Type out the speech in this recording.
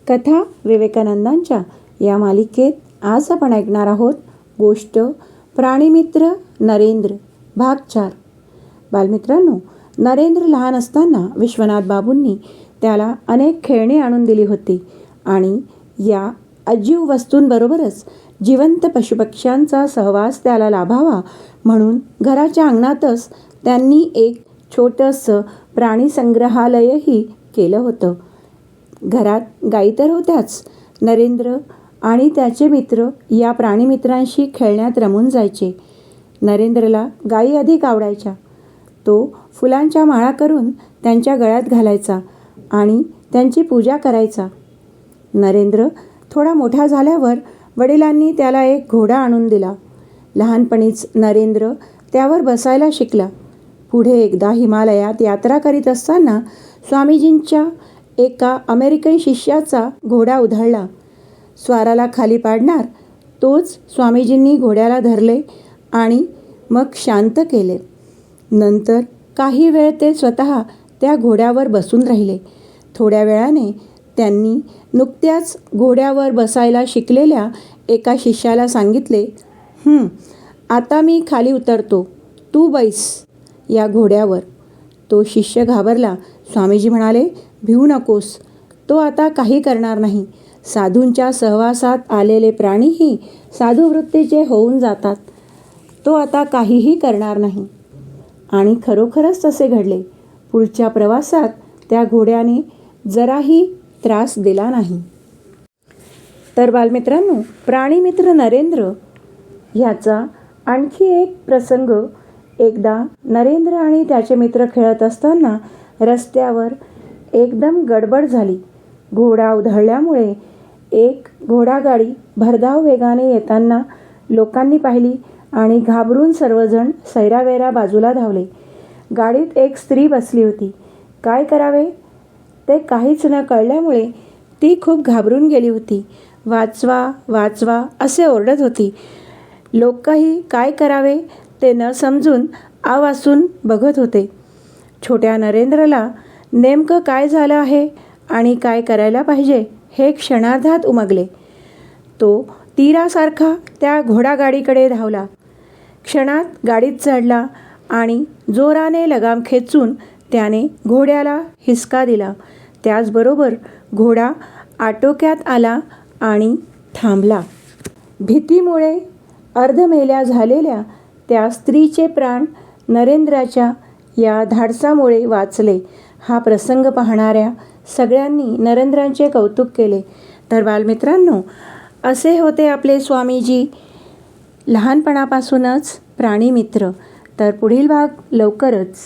कथा विवेकानंदांच्या या मालिकेत आज आपण ऐकणार आहोत गोष्ट प्राणीमित्र नरेंद्र भाग 4. बालमित्रांनो, नरेंद्र लहान असताना विश्वनाथ बाबूंनी त्याला अनेक खेळणी आणून दिली होती आणि या अजीव वस्तूंबरोबरच जिवंत पशुपक्ष्यांचा सहवास त्याला लाभावा म्हणून घराच्या अंगणातच त्यांनी एक छोटंसं प्राणी संग्रहालयही केलं होतं. घरात गायी तर होत्याच. नरेंद्र आणि त्याचे मित्र या प्राणीमित्रांशी खेळण्यात रमून जायचे. नरेंद्रला गायी अधिक आवडायच्या. तो फुलांच्या माळा करून त्यांच्या गळ्यात घालायचा आणि त्यांची पूजा करायचा. नरेंद्र थोडा मोठा झाल्यावर वडिलांनी त्याला एक घोडा आणून दिला. लहानपणीच नरेंद्र त्यावर बसायला शिकला. पुढे एकदा हिमालयात यात्रा करीत असताना स्वामीजींच्या एका अमेरिकन शिष्याचा घोडा उधळला. स्वाराला खाली पाडणार तोच स्वामीजींनी घोड्याला धरले आणि मग शांत केले. नंतर काही वेळ ते स्वतः त्या घोड्यावर बसून राहिले. थोड्या वेळाने त्यांनी नुकत्याच घोड्यावर बसायला शिकलेल्या एका शिष्याला सांगितले, आता मी खाली उतरतो, तू बैस या घोड्यावर. तो शिष्य घाबरला. स्वामीजी म्हणाले, भिवू नकोस, तो आता काही करणार नाही. साधूंच्या सहवासात आलेले प्राणीही साधुवृत्तीचे होऊन जातात. तो आता काहीही करणार नाही. आणि खरोखरच तसे घडले. पुढच्या प्रवासात त्या घोड्याने जराही त्रास दिला नाही. तर बालमित्रांनो, प्राणीमित्र नरेंद्र ह्याचा आणखी एक प्रसंग. एकदा नरेंद्र आणि त्याचे मित्र खेळत असताना रस्त्यावर एकदम गडबड झाली. घोडा उधळल्यामुळे एक घोडागाडी भरधाव वेगाने येताना लोकांनी पाहिली आणि घाबरून सर्वजण सैरावैरा बाजूला धावले. गाडीत एक स्त्री बसली होती. काय करावे ते काहीच न कळल्यामुळे ती खूप घाबरून गेली होती. वाचवा वाचवा असे ओरडत होती. लोकही काय करावे ते न समजून आवासून बघत होते. छोट्या नरेंद्रला नेमकं काय झालं आहे आणि काय करायला पाहिजे हे क्षणार्धात उमगले. तो तीरासारखा त्या घोडागाडीकडे धावला. क्षणात गाडीत चढला आणि जोराने लगाम खेचून त्याने घोड्याला हिसका दिला. त्याचबरोबर घोडा आटोक्यात आला आणि थांबला. भीतीमुळे अर्धमेल्या झालेल्या त्या स्त्रीचे प्राण नरेंद्राच्या या धाडसामुळे वाचले. हा प्रसंग पाहणाऱ्या सगळ्यांनी नरेंद्रांचे कौतुक केले. तर बालमित्रांनो, असे होते आपले स्वामीजी लहानपणापासूनच प्राणीमित्र. तर पुढील भाग लवकरच.